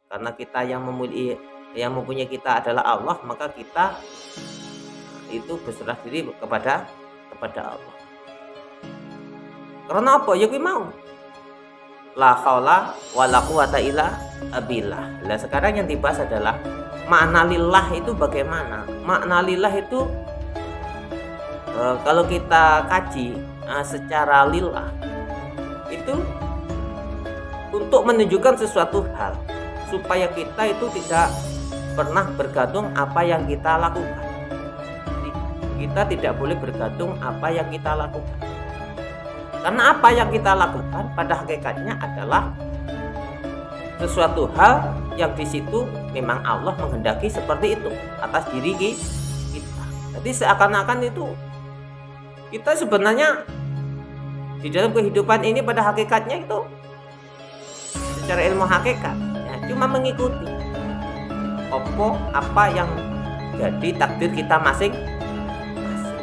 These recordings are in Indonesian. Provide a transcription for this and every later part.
Karena kita yang mempunyai kita adalah Allah, maka kita itu berserah diri kepada Allah. Karena apa? Ya kuwi mau. La haula wala quwata illa billah. Nah, sekarang yang dibahas adalah makna lillah itu bagaimana? Makna lillah itu kalau kita kaji secara lillah itu untuk menunjukkan sesuatu hal supaya kita itu tidak pernah bergantung apa yang kita lakukan. Kita tidak boleh bergantung apa yang kita lakukan. Karena apa yang kita lakukan pada hakikatnya adalah sesuatu hal yang di situ memang Allah menghendaki seperti itu atas diri kita. Jadi seakan-akan itu kita sebenarnya di dalam kehidupan ini pada hakikatnya itu secara ilmu hakikat ya, cuma mengikuti apa yang jadi takdir kita masing-masing.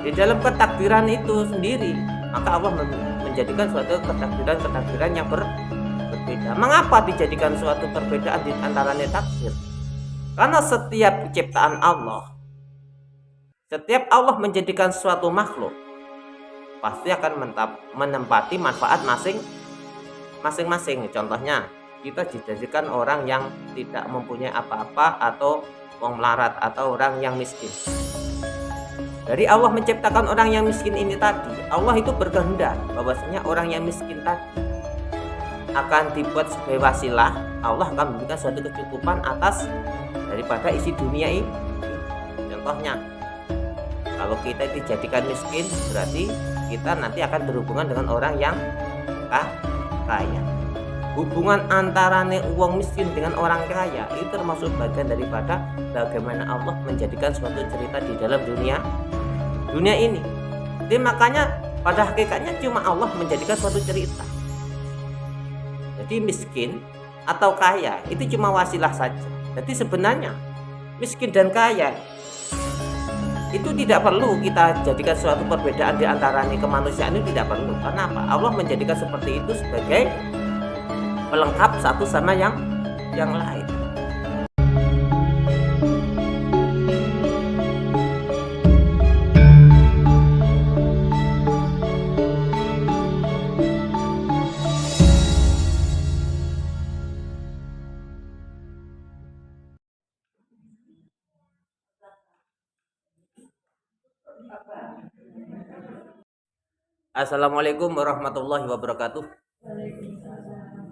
Di dalam ketakdiran itu sendiri maka Allah menjadikan suatu ketakdiran yang berbeda. Mengapa dijadikan suatu perbedaan di antara takdir? Karena setiap ciptaan Allah, setiap Allah menjadikan suatu makhluk pasti akan menempati manfaat masing-masing. Contohnya, kita dijadikan orang yang tidak mempunyai apa-apa atau orang melarat atau orang yang miskin. Dari Allah menciptakan orang yang miskin ini tadi, Allah itu berkehendak bahwasanya orang yang miskin tadi akan dibuat sebagai wasilah. Allah akan memberikan suatu kecukupan atas daripada isi dunia ini. Contohnya, kalau kita dijadikan miskin, berarti kita nanti akan berhubungan dengan orang yang kaya. Hubungan antara uang miskin dengan orang kaya itu termasuk bagian daripada bagaimana Allah menjadikan suatu cerita di dalam dunia ini. Jadi makanya pada hakikatnya cuma Allah menjadikan suatu cerita. Jadi miskin atau kaya itu cuma wasilah saja. Jadi sebenarnya miskin dan kaya itu tidak perlu kita jadikan suatu perbedaan di antara kemanusiaan, itu tidak perlu. Karena apa? Allah menjadikan seperti itu sebagai pelengkap satu sama yang lain. Assalamualaikum warahmatullahi wabarakatuh.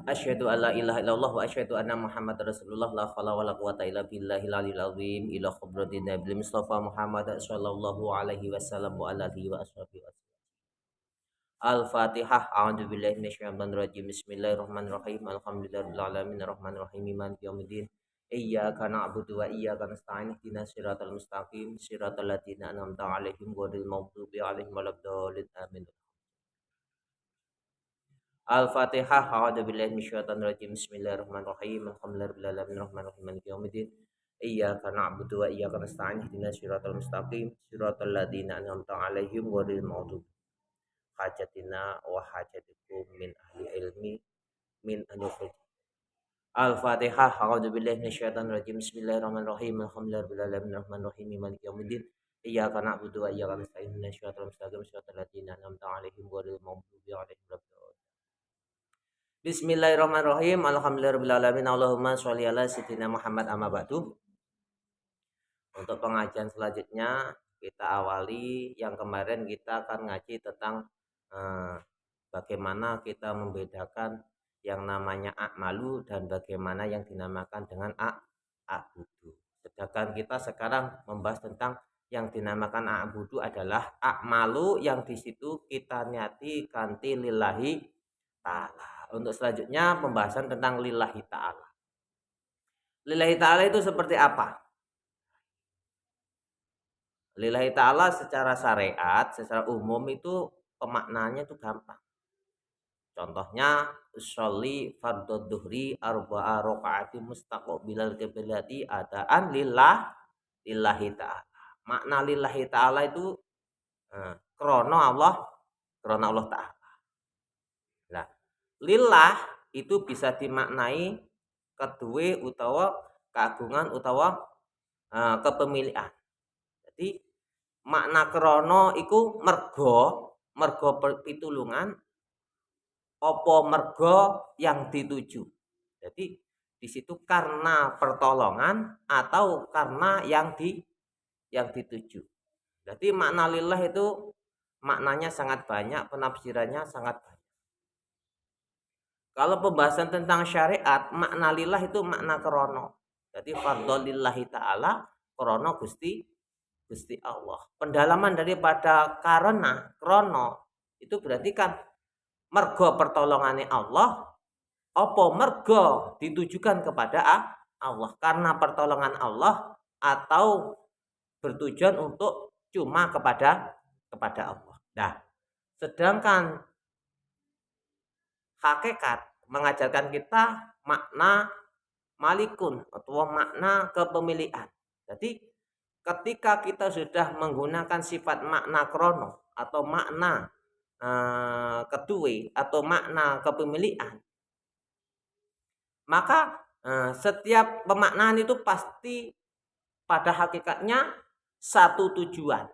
Asyhadu alla ilaha illallah wa asyhadu anna Muhammadar Rasulullah la haula wala quwata illa billahil aliyil azim ila khabratin nabil mustafa Muhammad sallallahu alaihi wasallam wa alihi wa ashabihi. Al-Fatihah. A'udzu billahi minasyaitonir rajim. Bismillahirrahmanirrahim. Alhamdulillahirabbil alamin arrahmanir rahim maliki yaumiddin. Iyyaka na'budu wa iyyaka nasta'in. Ihdinas siratal mustaqim siratal ladzina an'amta 'alaihim ghairil maghdubi 'alaihim waladdallin. Amin. Al-Fatihah. A'udzu billahi minasyaitonir rajim. Bismillahirrahmanirrahim. Alhamdulillahirabbil alamin arrahmanir rahim maliki yaumiddin. Iyyaka na'budu wa iyyaka nasta'in. Ihdinas siratal mustaqim siratal ladzina an'amta 'alaihim ghairil maghdubi hajatina wa hajatikum min ahli ilmi min anufid. Al-Fatihah. A'udzu billahi minasyaitonir rajim. Bismillahirrahmanirrahim. Alhamdulillahirabbil alamin arrahmanir rahim maliki yaumiddin. Iyyaka na'budu wa iyyaka nasta'in. Ihdinas siratal mustaqim siratal ladzina an'amta 'alaihim ghairil maghdubi 'alaihim waladdallin. Bismillahirrahmanirrahim. Alhamdulillahirabbil alamin. Allahumma sholli ala sayyidina Muhammad amma ba'du. Untuk pengajian selanjutnya kita awali yang kemarin kita akan ngaji tentang bagaimana kita membedakan yang namanya a'malu dan bagaimana yang dinamakan dengan a'budu. Sedangkan kita sekarang membahas tentang yang dinamakan a'budu adalah a'malu yang di situ kita niati kanti lillahi ta'ala. Untuk selanjutnya pembahasan tentang lillahi ta'ala. Lillahi ta'ala itu seperti apa? Lillahi ta'ala secara syariat, secara umum itu pemaknaannya itu gampang. Contohnya sholli fardhu dhuhri arba'a rakaati mustaqbilal qiblati adaan lillahi ta'ala. Makna lillahi ta'ala itu krona Allah ta'ala. Nah, lillah itu bisa dimaknai kedua utawa keagungan utawa kepemilikan. Jadi makna krana iku mergo pitulungan apa mergo yang dituju. Jadi di situ karena pertolongan atau karena yang dituju. Jadi makna lillah itu maknanya sangat banyak, penafsirannya sangat banyak. Kalau pembahasan tentang syariat, makna lillah itu makna krono. Jadi fardholillahi ta'ala, krono Gusti Allah. Pendalaman daripada karena krono itu berarti kan mergo pertolongannya Allah, apa mergo ditujukan kepada Allah karena pertolongan Allah atau bertujuan untuk cuma kepada Allah. Nah, sedangkan hakikat mengajarkan kita makna malikun atau makna kepemilikan. Jadi ketika kita sudah menggunakan sifat makna krono atau makna kedua atau makna kepemilikan, maka setiap pemaknaan itu pasti pada hakikatnya satu tujuan.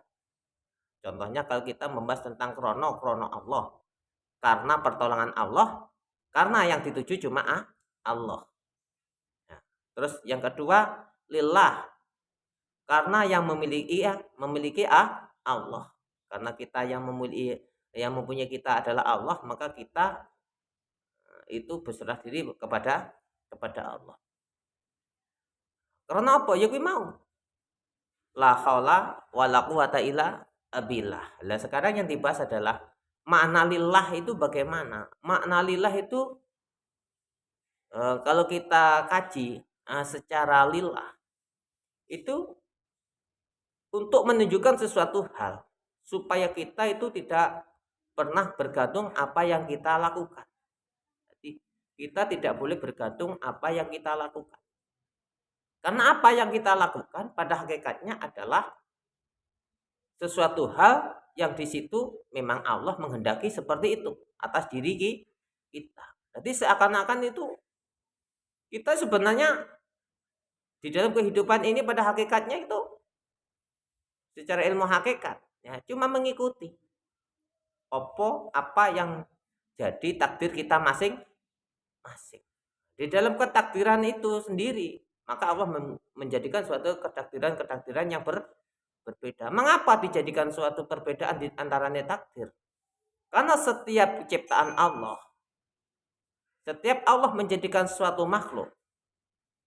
Contohnya kalau kita membahas tentang krono Allah, karena pertolongan Allah, karena yang dituju cuma Allah. Nah, terus yang kedua lillah, karena yang memiliki Allah. Karena kita yang mempunyai kita adalah Allah, maka kita itu berserah diri kepada Allah. Karena apa? Ya kuwi mau. La haula wala quwata illa billah. Nah, sekarang yang dibahas adalah makna lillah itu bagaimana? Makna lillah itu kalau kita kaji secara lillah itu untuk menunjukkan sesuatu hal supaya kita itu tidak pernah bergantung apa yang kita lakukan. Jadi kita tidak boleh bergantung apa yang kita lakukan. Karena apa yang kita lakukan pada hakikatnya adalah sesuatu hal yang di situ memang Allah menghendaki seperti itu atas diri kita. Jadi seakan-akan itu kita sebenarnya di dalam kehidupan ini pada hakikatnya itu secara ilmu hakikat ya cuma mengikuti apa yang jadi takdir kita masing-masing. Di dalam ketakdiran itu sendiri maka Allah menjadikan suatu ketakdiran yang berbeda. Mengapa dijadikan suatu perbedaan di antaranya takdir? Karena setiap ciptaan Allah, setiap Allah menjadikan suatu makhluk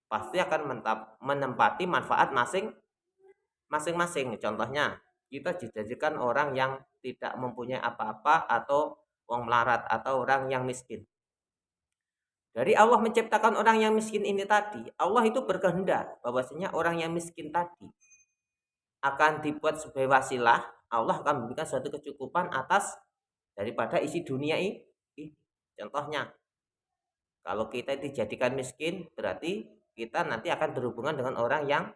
pasti akan menempati manfaat masing-masing. Contohnya, kita dijadikan orang yang tidak mempunyai apa-apa atau orang melarat atau orang yang miskin. Dari Allah menciptakan orang yang miskin ini tadi, Allah itu berkehendak bahwasanya orang yang miskin tadi akan dibuat sebagai wasilah, Allah akan memberikan suatu kecukupan atas daripada isi dunia ini. Contohnya, kalau kita dijadikan miskin, berarti kita nanti akan berhubungan dengan orang yang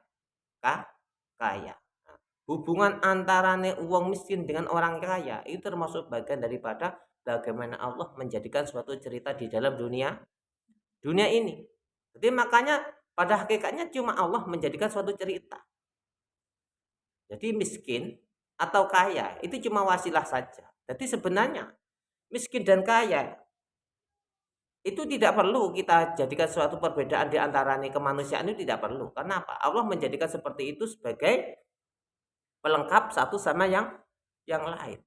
kaya. Nah, hubungan antara uang miskin dengan orang kaya itu termasuk bagian daripada bagaimana Allah menjadikan suatu cerita di dalam dunia ini. Jadi makanya pada hakikatnya cuma Allah menjadikan suatu cerita. Jadi miskin atau kaya itu cuma wasilah saja. Jadi sebenarnya miskin dan kaya itu tidak perlu kita jadikan suatu perbedaan di antara kemanusiaan, itu tidak perlu. Karena apa? Allah menjadikan seperti itu sebagai pelengkap satu sama yang lain.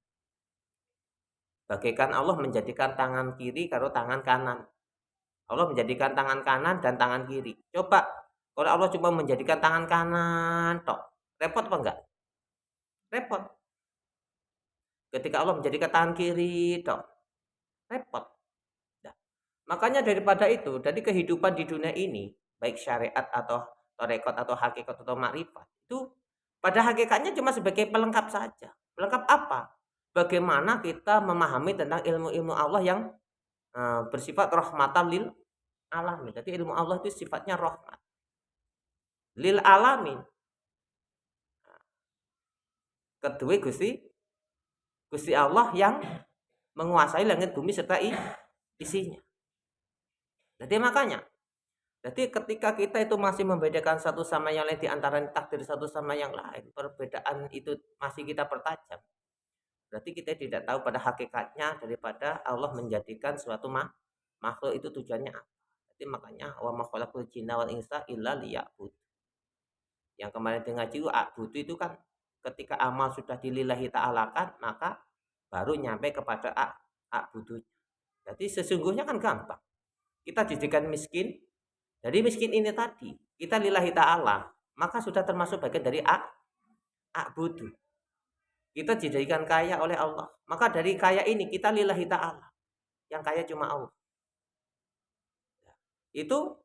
Bagaikan Allah menjadikan tangan kiri karo tangan kanan. Allah menjadikan tangan kanan dan tangan kiri. Coba kalau Allah cuma menjadikan tangan kanan tok, repot apa enggak? Repot. Ketika Allah menjadikan tangan kiri tok, repot. Nah, makanya daripada itu, dari kehidupan di dunia ini, baik syariat atau tarekat atau hakikat atau makrifat, itu pada hakikatnya cuma sebagai pelengkap saja. Pelengkap apa? Bagaimana kita memahami tentang ilmu-ilmu Allah yang bersifat rahmatan lil alamin. Jadi ilmu Allah itu sifatnya rahmat lil alamin. Kedua Gusti Allah yang menguasai langit bumi serta isinya. Jadi makanya Jadi ketika kita itu masih membedakan satu sama yang lain di antara takdir satu sama yang lain, perbedaan itu masih kita pertajam. Berarti kita tidak tahu pada hakikatnya daripada Allah menjadikan suatu makhluk itu tujuannya apa. Jadi makanya wa ma khalaqul jinna wal insa illa liya'bud. Yang kemarin di ngaji itu kan ketika amal sudah dilillahi ta'alakan, maka baru nyampe kepada a'budu. Jadi sesungguhnya kan gampang. Kita dijadikan miskin, dari miskin ini tadi kita lillahi ta'ala, maka sudah termasuk bagian dari a'budu. Kita dijadikan kaya oleh Allah, maka dari kaya ini kita lillahi ta'ala, yang kaya cuma Allah. Itu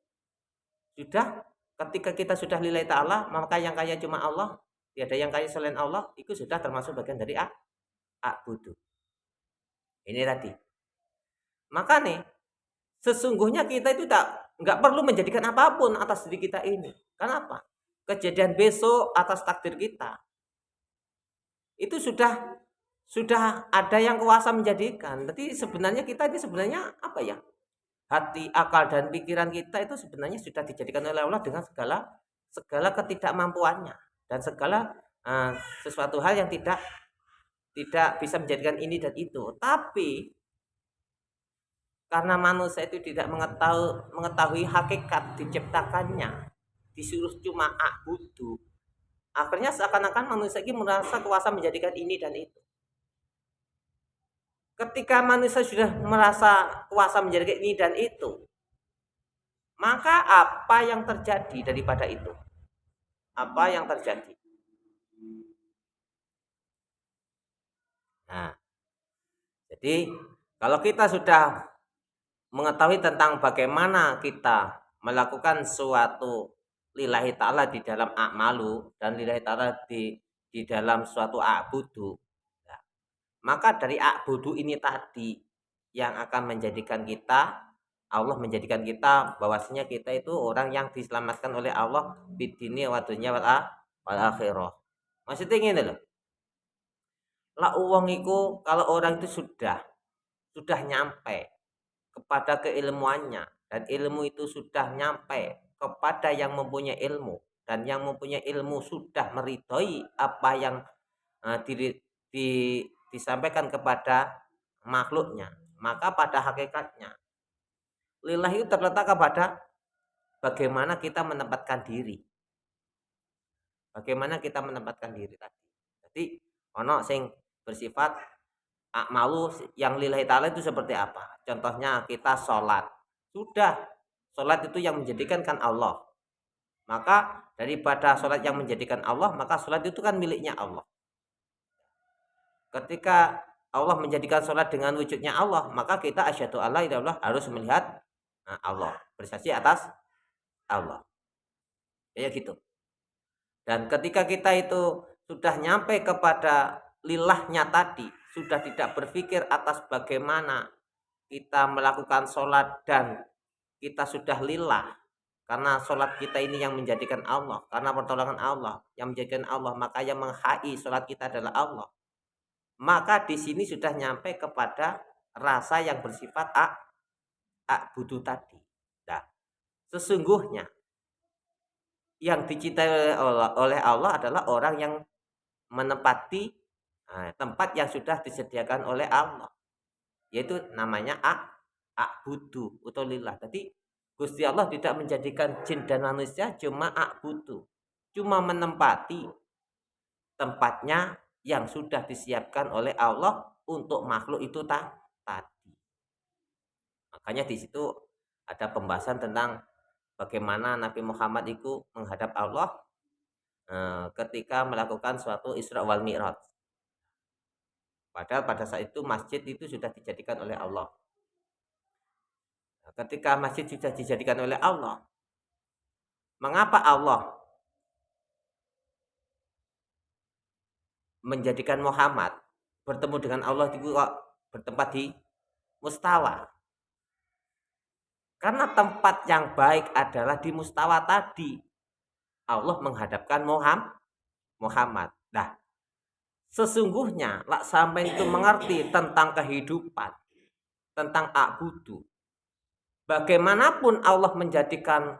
sudah, ketika kita sudah lillahi ta'ala, maka yang kaya cuma Allah, tiada yang kaya selain Allah, itu sudah termasuk bagian dari a'budu. Ini tadi. Maka nih, sesungguhnya kita itu nggak perlu menjadikan apapun atas diri kita ini. Kenapa? Kejadian besok atas takdir kita itu sudah ada yang kuasa menjadikan. Jadi sebenarnya kita ini sebenarnya apa ya? Hati, akal dan pikiran kita itu sebenarnya sudah dijadikan oleh Allah dengan segala ketidakmampuannya dan segala sesuatu hal yang tidak bisa menjadikan ini dan itu. Tapi karena manusia itu tidak mengetahui hakikat diciptakannya, disuruh cuma a'budu, akhirnya seakan-akan manusia ini merasa kuasa menjadikan ini dan itu. Ketika manusia sudah merasa kuasa menjadikan ini dan itu, maka apa yang terjadi daripada itu? Apa yang terjadi? Nah, jadi kalau kita sudah mengetahui tentang bagaimana kita melakukan suatu lillahi ta'ala di dalam a'malu dan lillahi ta'ala di dalam suatu a'budu, ya, maka dari a'budu ini tadi yang akan menjadikan kita, Allah menjadikan kita bahwasanya kita itu orang yang diselamatkan oleh Allah di dunia wa dunya wal akhirah. Maksudnya ngene loh. Lah uang itu kalau orang itu sudah nyampe kepada keilmuannya dan ilmu itu sudah nyampe kepada yang mempunyai ilmu dan yang mempunyai ilmu sudah meridhoi apa yang disampaikan kepada makhluknya, maka pada hakikatnya lillah itu terletak kepada bagaimana kita menempatkan diri. Bagaimana kita menempatkan diri tadi. Jadi ono sing bersifat malu yang lillahi ta'ala itu seperti apa? Contohnya kita sholat. Sudah, sholat itu yang menjadikan kan Allah. Maka daripada sholat yang menjadikan Allah, maka sholat itu kan miliknya Allah. Ketika Allah menjadikan sholat dengan wujudnya Allah, maka kita asyhadu alla ilaha illallah harus melihat Allah, bersaksi atas Allah. Ya gitu. Dan ketika kita itu sudah nyampe kepada lillahnya tadi, sudah tidak berpikir atas bagaimana kita melakukan sholat dan kita sudah lillah, karena sholat kita ini yang menjadikan Allah, karena pertolongan Allah yang menjadikan Allah, maka yang menghai sholat kita adalah Allah. Maka di sini sudah nyampe kepada rasa yang bersifat a'budu tadi. Nah, sesungguhnya yang dicintai oleh Allah adalah orang yang menempati tempat yang sudah disediakan oleh Allah, yaitu namanya a'budu atau lillah. Jadi Gusti Allah tidak menjadikan jin dan manusia cuma a'budu, cuma menempati tempatnya yang sudah disiapkan oleh Allah untuk makhluk itu tadi. Makanya di situ ada pembahasan tentang bagaimana Nabi Muhammad itu menghadap Allah ketika melakukan suatu Isra wal Mi'raj. Padahal pada saat itu masjid itu sudah dijadikan oleh Allah. Nah, ketika masjid sudah dijadikan oleh Allah, mengapa Allah menjadikan Muhammad bertemu dengan Allah itu bertempat di mustawa? Karena tempat yang baik adalah di mustawa tadi. Allah menghadapkan Muhammad. Nah, sesungguhnya lak sampai itu mengerti tentang kehidupan, tentang a'budu, bagaimanapun Allah menjadikan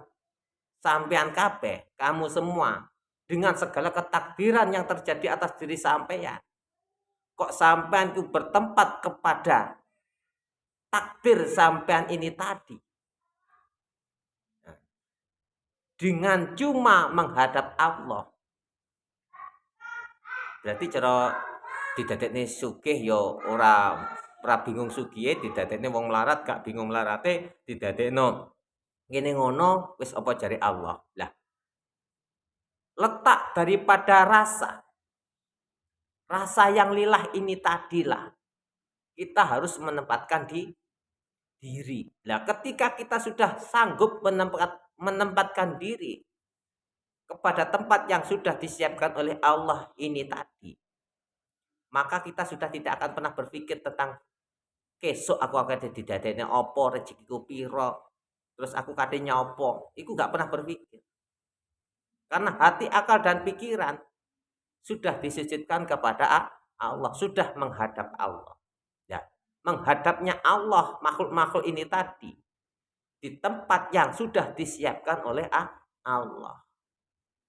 sampean kabeh, kamu semua, dengan segala ketakdiran yang terjadi atas diri sampean, kok sampean itu bertempat kepada takdir sampean ini tadi, dengan cuma menghadap Allah, berarti cara didadekne sugih ya ora bingung sugihe, didadekne wong melarat gak bingung melarate, didadekno ngene ngono wis apa jare Allah. Lah, letak daripada rasa yang lillah ini tadilah kita harus menempatkan di diri. Nah, ketika kita sudah sanggup menempatkan diri kepada tempat yang sudah disiapkan oleh Allah ini tadi, maka kita sudah tidak akan pernah berpikir tentang kesok aku akan didadekne apa, rezekiku piro, terus aku kadenya apa. Iku gak pernah berpikir. Karena hati, akal, dan pikiran sudah disujudkan kepada Allah, sudah menghadap Allah. Ya, menghadapnya Allah, makhluk-makhluk ini tadi di tempat yang sudah disiapkan oleh Allah.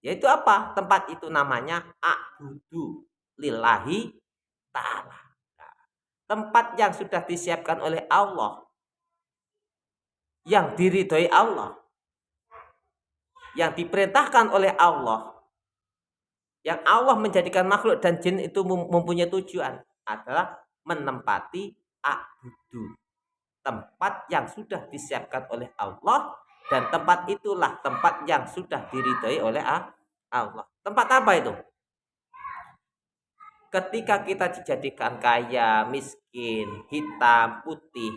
Yaitu apa? Tempat itu namanya a'budu lillahi ta'ala. Nah, tempat yang sudah disiapkan oleh Allah, yang diridhoi Allah, yang diperintahkan oleh Allah, yang Allah menjadikan makhluk dan jin itu mempunyai tujuan adalah menempati a'budu, tempat yang sudah disiapkan oleh Allah, dan tempat itulah tempat yang sudah diridhoi oleh Allah. Tempat apa itu? Ketika kita dijadikan kaya, miskin, hitam, putih,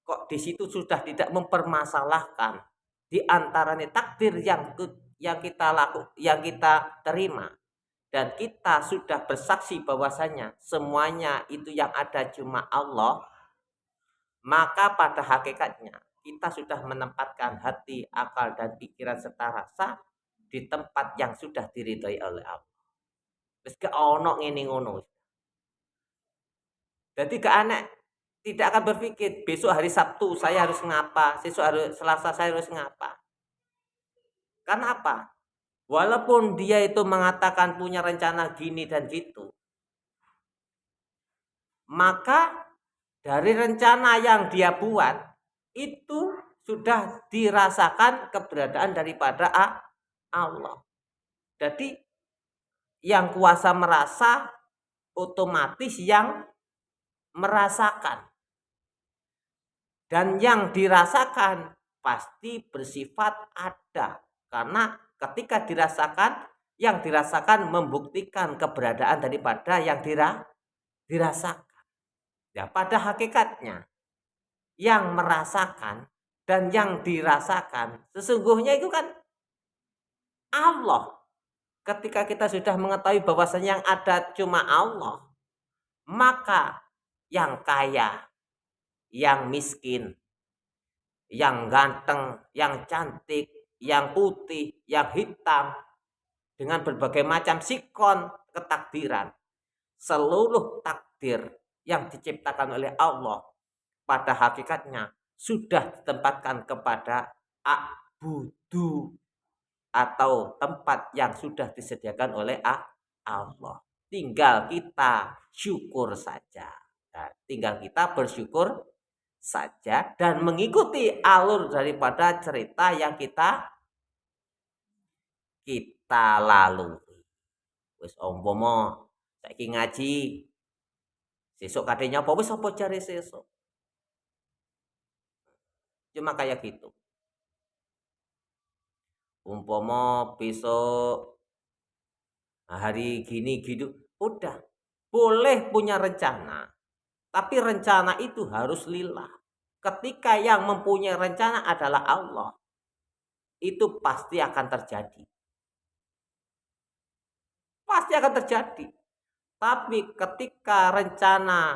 kok di situ sudah tidak mempermasalahkan di antaranya takdir yang kita terima, dan kita sudah bersaksi bahwasanya semuanya itu yang ada cuma Allah, maka pada hakikatnya kita sudah menempatkan hati, akal, dan pikiran serta rasa di tempat yang sudah diridhoi oleh Allah. Wis gak ono ngene ngono. Jadi gak aneh, tidak akan berpikir besok hari Sabtu saya harus ngapa, besok hari Selasa saya harus ngapa. Karena apa? Walaupun dia itu mengatakan punya rencana gini dan gitu, maka dari rencana yang dia buat itu sudah dirasakan keberadaan daripada Allah. Jadi yang kuasa merasa otomatis yang merasakan. Dan yang dirasakan pasti bersifat ada. Karena ketika dirasakan, yang dirasakan membuktikan keberadaan daripada yang dirasakan. Ya, pada hakikatnya yang merasakan dan yang dirasakan sesungguhnya itu kan Allah. Ketika kita sudah mengetahui bahwasanya yang ada cuma Allah, maka yang kaya, yang miskin, yang ganteng, yang cantik, yang putih, yang hitam, dengan berbagai macam sikon ketakdiran, seluruh takdir yang diciptakan oleh Allah pada hakikatnya sudah ditempatkan kepada a'budu, atau tempat yang sudah disediakan oleh Allah. Tinggal kita syukur saja. Nah, tinggal kita bersyukur saja dan mengikuti alur daripada cerita yang kita lalui. Wis umpama saiki ngaji, sesuk kadenya apa wis apa jare sesuk. Cuma kayak gitu. Umpama besok hari gini gitu, udah boleh punya rencana, tapi rencana itu harus lillah. Ketika yang mempunyai rencana adalah Allah, itu pasti akan terjadi. Pasti akan terjadi. Tapi ketika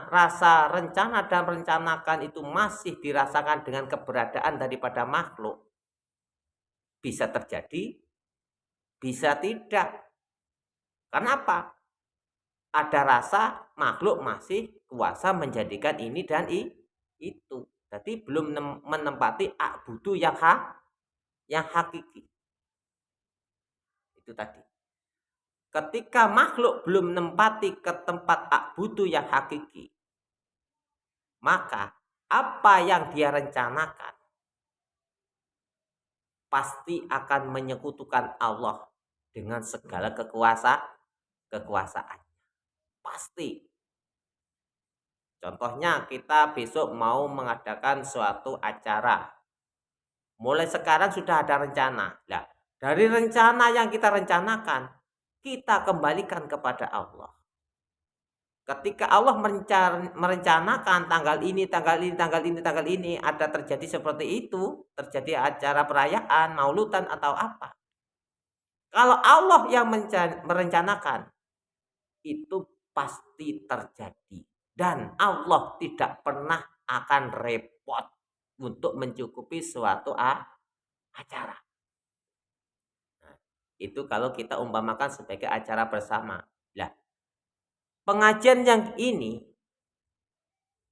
rasa rencana dan merencanakan itu masih dirasakan dengan keberadaan daripada makhluk, bisa terjadi, bisa tidak. Karena apa? Ada rasa makhluk masih kuasa menjadikan ini dan itu. Jadi belum menempati a'budu yang hakiki. Itu tadi. Ketika makhluk belum menempati ke tempat a'budu yang hakiki, maka apa yang dia rencanakan pasti akan menyekutukan Allah dengan segala kekuasaan. Pasti. Contohnya kita besok mau mengadakan suatu acara. Mulai sekarang sudah ada rencana. Nah, dari rencana yang kita rencanakan, kita kembalikan kepada Allah. Ketika Allah merencanakan tanggal ini ada terjadi seperti itu, terjadi acara perayaan, mauludan atau apa. Kalau Allah yang merencanakan, itu pasti terjadi. Dan Allah tidak pernah akan repot untuk mencukupi suatu acara. Nah, itu kalau kita umpamakan sebagai acara bersama. Nah, pengajian yang ini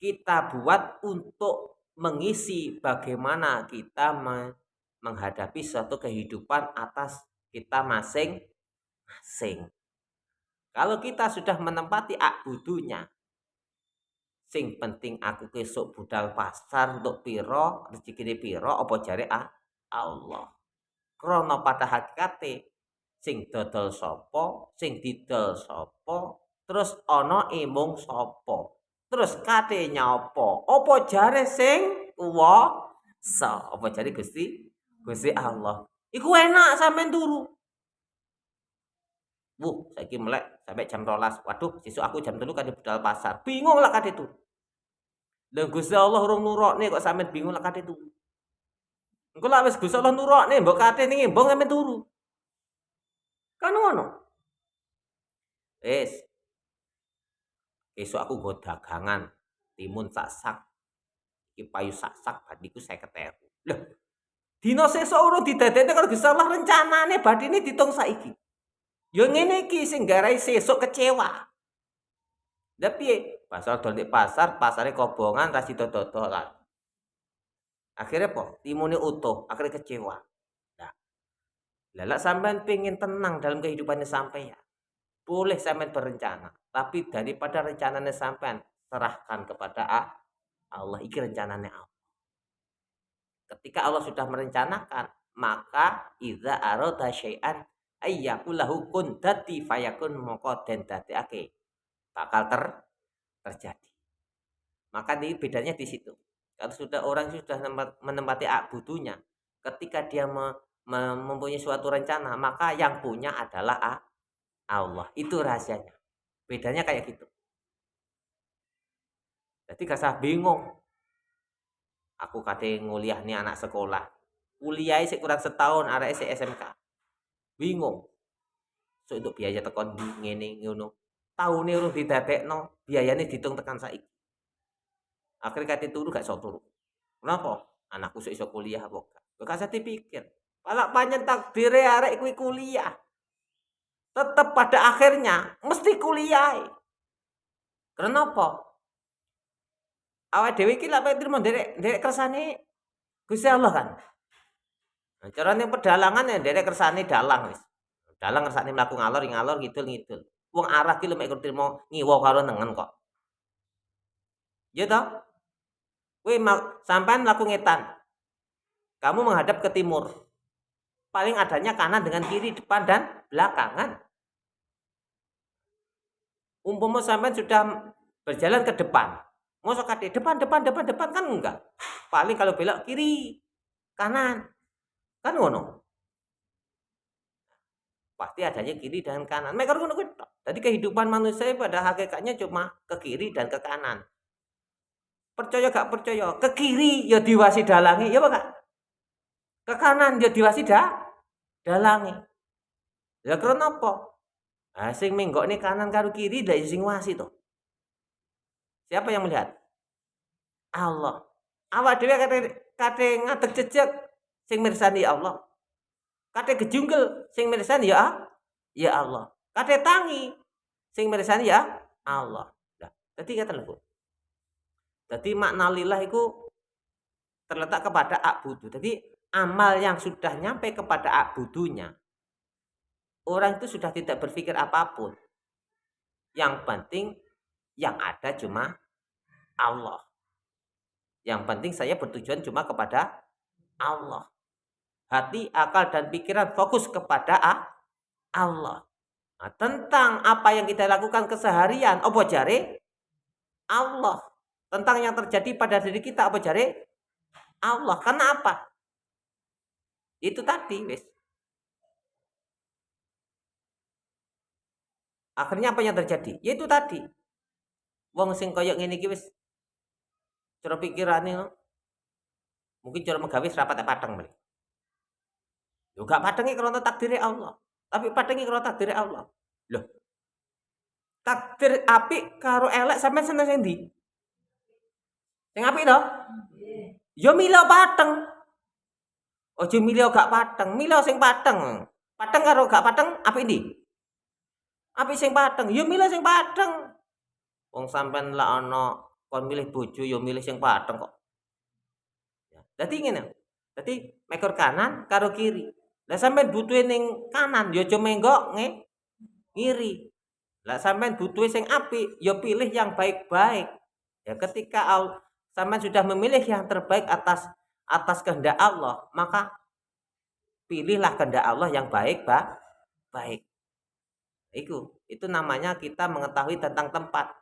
kita buat untuk mengisi bagaimana kita menghadapi suatu kehidupan atas kita masing-masing. Kalau kita sudah menempati a'budunya, sing penting aku kesuk budal pasar untuk piro, rezeki piro, apa jare Allah. Krana pada hakikate sing dodol sapa, sing didol sapa, terus ana emung sapa. Terus kate nyapa? Apa jare sing kuwasa? Apa jare Gusti Allah. Iku enak sampean turu. Saiki melek sampai jam 12. Waduh, sesuk aku jam 3 kan budal pasar. Bingung lah kate turu. Lah Gusti Allah urung nurokne kok sampean bingung lah kate turu. Engko lak wis Gusti Allah nurokne mbok kate ning mbok sampean turu. Kan ngono. Esok aku nggo dagangan timun sak-sak. Iki payu sak-sak badiku 50.000. Lah, dina sesuk urung didadekne karo Gusti Allah rencanane badine ditung saiki. Ya ngene iki sing garai sesuk kecewa. Lah piye? Pasar dol nek pasar, pasare kobongan ra sida-dodolan. Akhirnya apa? Timune utuh, akhirnya kecewa. Nah, lelak sampean pengen tenang dalam kehidupannya sampean. Boleh sampean berencana, tapi daripada rencananya sampean serahkan kepada Allah. Iki rencananya Allah. Ketika Allah sudah merencanakan, maka idza arada syai'an ayyakulahu kun dadi fayakun moko den dadekake bakal terjadi. Maka ini bedanya di situ. Kalau sudah orang sudah menempati a'budunya, ketika dia mempunyai suatu rencana, maka yang punya adalah Allah. Itu rahasianya. Bedanya kayak gitu. Jadi gak usah bingung. Aku kate nguliah nih anak sekolah. Kuliah sih kurang setahun, arek SMK. Bingung. So untuk biaya tekon ngene ngono. Tahune urung didadekno, biayane ditung tekan saiki. Akhirnya kate turu gak iso turu. Kenapa? Anakku iso kuliah apa gak? Kok gak dipikir. Palak panjen takdire arek kuwi kuliah. Tetap pada akhirnya mesti kuliah. Kenapa? Awak dhewe iki lak trimo nderek kersane Gusti Allah kan. Nah, carane pedalangan ya nderek kersane dalang wis. Dalang kersane mlaku ngalor ngidul. Wong arah ki lho mek trimo ngiwa karo nengen kok. Ya toh? Kowe sampean mlaku ngetan. Kamu menghadap ke timur. Paling adanya kanan dengan kiri, depan dan belakangan. Umpama sampean sudah berjalan ke depan. Mosok kate depan kan enggak. Paling kalau belok kiri, kanan. Kan ngono. Pasti adanya kiri dan kanan. Mek ngono kuwi. Jadi kehidupan manusia pada hakikatnya cuma ke kiri dan ke kanan. Percaya gak percaya, ke kiri ya diwasi dalangi, ya Pak. Ke kanan ya diwasi dalangi. Ya karena apa? Nah, sing menggokne kanan karo kiri lha sing wasi to. Siapa yang melihat? Allah. Awak dhewe kate ngadeg jejeg sing mirsani Allah. Kate gejunggel sing mirsani ya Allah. Kate tangi sing mirsani ya Allah. Lah, dadi ngaten lho. Dadi makna lillah iku terletak kepada a'budu. Jadi amal yang sudah nyampe kepada a'budunya, orang itu sudah tidak berpikir apapun. Yang penting yang ada cuma Allah. Yang penting saya bertujuan cuma kepada Allah. Hati, akal, dan pikiran fokus kepada Allah. Nah, tentang apa yang kita lakukan keseharian, apa jare? Allah. Tentang yang terjadi pada diri kita, apa jare? Allah. Karena apa? Itu tadi, wis. Akhirnya apa yang terjadi? Ya itu tadi. Wong sing koyok ngene iki wis cara pikirane mungkin cara megawe rapat padang mriki. Yo gak padengi krana takdire Allah, tapi padengi krana takdire Allah. Loh, takdir apik karo elek sampean seneng sing ndi? Sing apik to? Yo mila padeng. Aja mila gak padeng, mila sing padeng. Padeng karo gak padeng apik ndi? Apik sing padeng, yo mila sing padeng. Wong sampean lak ana kon milih bojo yo milih sing padeng kok. Dadi ngene. Dadi mekor kanan karo kiri. Lah sampean butuhe ning kanan ya aja menggok ngiri. Lah sampean butuhe sing apik ya pilih yang baik-baik. Ya ketika sampean sudah memilih yang terbaik atas kehendak Allah, maka pilihlah kehendak Allah yang baik, baik. Itu namanya kita mengetahui tentang tempat.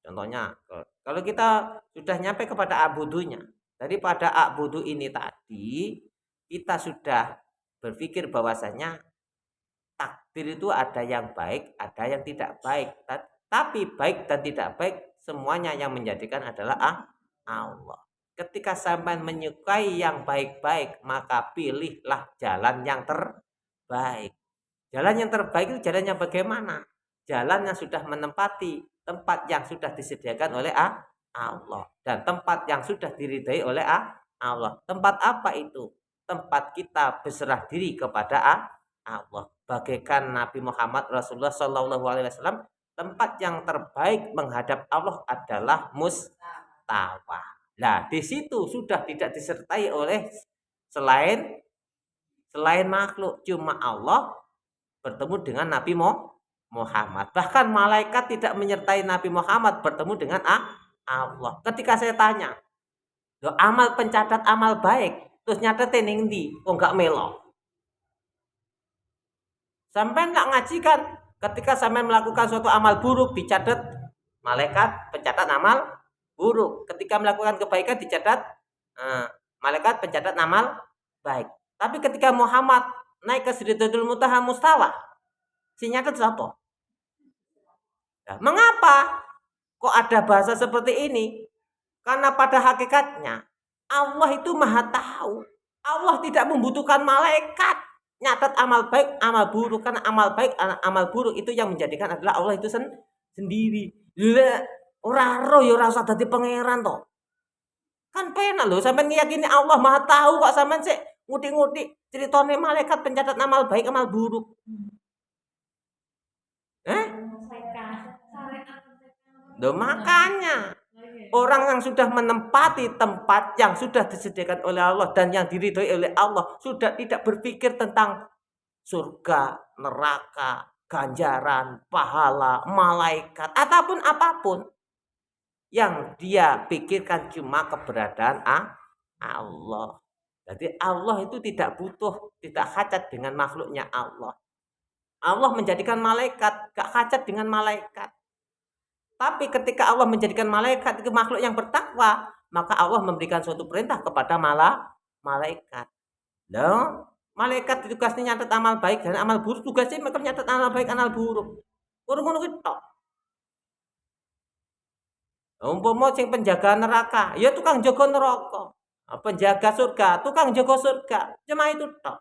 Contohnya, kalau kita sudah nyampe kepada abudunya, daripada a'budu ini tadi kita sudah berpikir bahwasanya takdir itu ada yang baik, ada yang tidak baik. Tapi baik dan tidak baik semuanya yang menjadikan adalah Allah. Ketika sampai menyukai yang baik-baik, maka pilihlah jalan yang terbaik. Jalan yang terbaik itu jalan yang bagaimana? Jalan yang sudah menempati tempat yang sudah disediakan oleh Allah dan tempat yang sudah diridai oleh Allah. Tempat apa itu? Tempat kita berserah diri kepada Allah. Bagaikan Nabi Muhammad Rasulullah Shallallahu Alaihi Wasallam, tempat yang terbaik menghadap Allah adalah mustawa. Nah, di situ sudah tidak disertai oleh selain makhluk, cuma Allah bertemu dengan Nabi Muhammad. Bahkan malaikat tidak menyertai Nabi Muhammad bertemu dengan Allah. Ketika saya tanya, amal pencatat amal baik, terus nyatetin ning ndi? Oh enggak melo. Sampai enggak ngaji kan? Ketika sampai melakukan suatu amal buruk dicatat malaikat pencatat amal buruk. Ketika melakukan kebaikan dicatat malaikat pencatat amal baik. Tapi ketika Muhammad naik ke Sidratul Muntaha mustawa, si nyatet siapa? Nah, mengapa kok ada bahasa seperti ini? Karena pada hakikatnya Allah itu maha tahu. Allah tidak membutuhkan malaikat nyatat amal baik, amal buruk. Karena amal baik, amal buruk itu yang menjadikan adalah Allah itu sendiri. Ora ro ya ora usah dadi pangeran to. Kan penak lho sampean ngiyakini Allah maha tahu kok sampean sik ngutik-ngutik ceritane malaikat pencatat amal baik, amal buruk. Makanya orang yang sudah menempati tempat yang sudah disediakan oleh Allah dan yang diridhoi oleh Allah sudah tidak berpikir tentang surga, neraka, ganjaran, pahala, malaikat ataupun apapun. Yang dia pikirkan cuma keberadaan Allah. Jadi Allah itu tidak butuh, tidak hajat dengan makhluknya Allah. Allah menjadikan malaikat, gak hajat dengan malaikat. Tapi ketika Allah menjadikan malaikat itu makhluk yang bertakwa, maka Allah memberikan suatu perintah kepada malaikat. Loh, malaikat tugasnya nyatet amal baik dan amal buruk, tugasnya mereka nyatet amal baik, amal buruk. Ngono kuwi tok. Umpama sing penjaga neraka, ya tukang jaga neraka. Penjaga surga, tukang jaga surga. Cuma itu tok.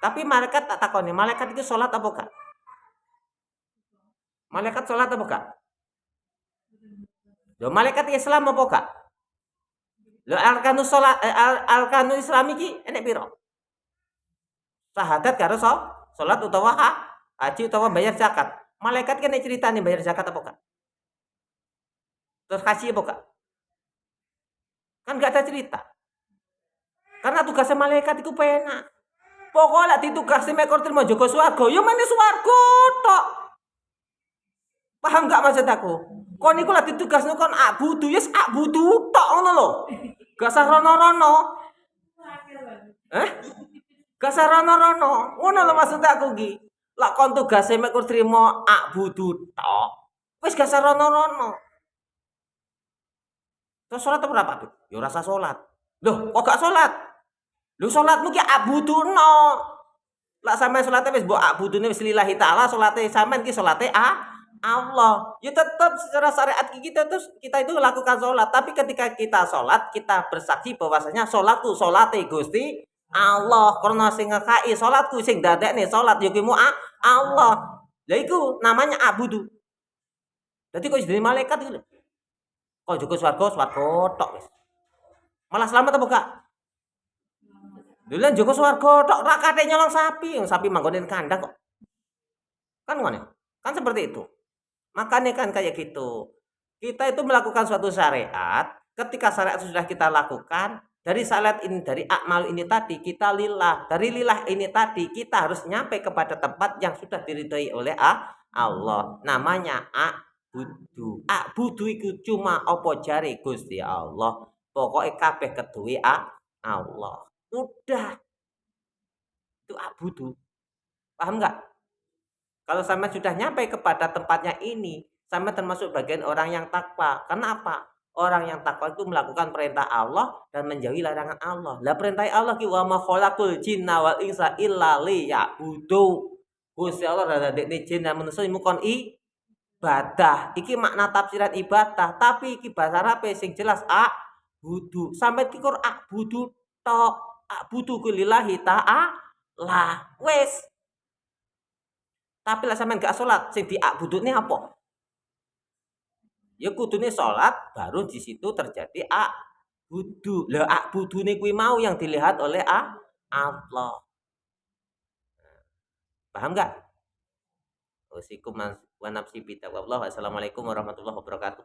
Tapi malaikat tak takoni, malaikat itu sholat apa enggak? Malaikat sholat apa enggak? Loh, malaikat Islam apa enggak? Loh, arkanus sholat, arkanus Islam iki enek piro? Syahadat karo sholat utawa haji utawa bayar zakat. Malaikat kan ceritane bayar zakat apa enggak? Terus haji apa enggak? Kan gak ada cerita. Karena tugasnya malaikat itu penak. Pokoknya ditugasi mekor terima Joko swarga, ya mene swarga tok. Paham gak maksud aku? Kon niku lagi ditugasno kon abudu, yes abudu tok ngono lho. Gak usah rono-rono. Gak usah rono-rono. Ngono lho maksud aku ki. Lah kon tugase mek kur trimo abudu tok. Wis gak usah rono-rono. Terus salat berapa tuh? Ya rasa salat. Loh, kok gak salat? Lho salatmu ki abuduno. Lah sampean salate wis mbok abudune wis lillahi taala, salate sampean ki salate Allah. Ya tetap secara syariat kita terus kita itu lakukan sholat. Tapi ketika kita sholat, kita bersaksi bahwasanya sholatku sholate Gusti Allah. Karena sing ngekai sholatku sing dadekne sholat ya kuwi Allah. Lah iku namanya abudu. Dadi kok jenenge malaikat iku. Kok Joko swarga tok wis. Malah selamat apa gak? Dulu Joko swarga tok ra kate nyolong sapi, yang sapi manggonin kandang kok. Kan ngono. Kan seperti itu. Makanya kan kayak gitu. Kita itu melakukan suatu syariat, ketika syariat sudah kita lakukan, dari syariat ini, dari akmal ini tadi, kita lillah. Dari lillah ini tadi, kita harus nyampe kepada tempat yang sudah diridhoi oleh Allah. Namanya abudu. Abudu itu cuma opo jari Gusti Allah. Pokoknya kabeh keduwe Allah. Udah. Itu abudu. Paham nggak? Kalau sama sudah nyampe kepada tempatnya ini, sama termasuk bagian orang yang takwa. Kenapa? Orang yang takwa itu melakukan perintah Allah dan menjauhi larangan Allah. Lah perintah Allah ki wa ma khalaqul jinna wal insa illa liya'budu. Gusti Allah dadekne jin dan manusia mukon ibadah. Iki makna tafsiran ibadah, tapi iki bahasa Arab sing jelas budu. Sampai ki Quran budu tok. Budu lillahi ta'ala. Wes. Tapi lah sampean gak sholat, sing diabudune apa? Ya kudune sholat, baru di situ terjadi abudu. Lah abudune kuwi mau yang dilihat oleh Allah. Paham gak? Usikum wa nafsi bitaqwallah. Wassalamualaikum warahmatullahi wabarakatuh.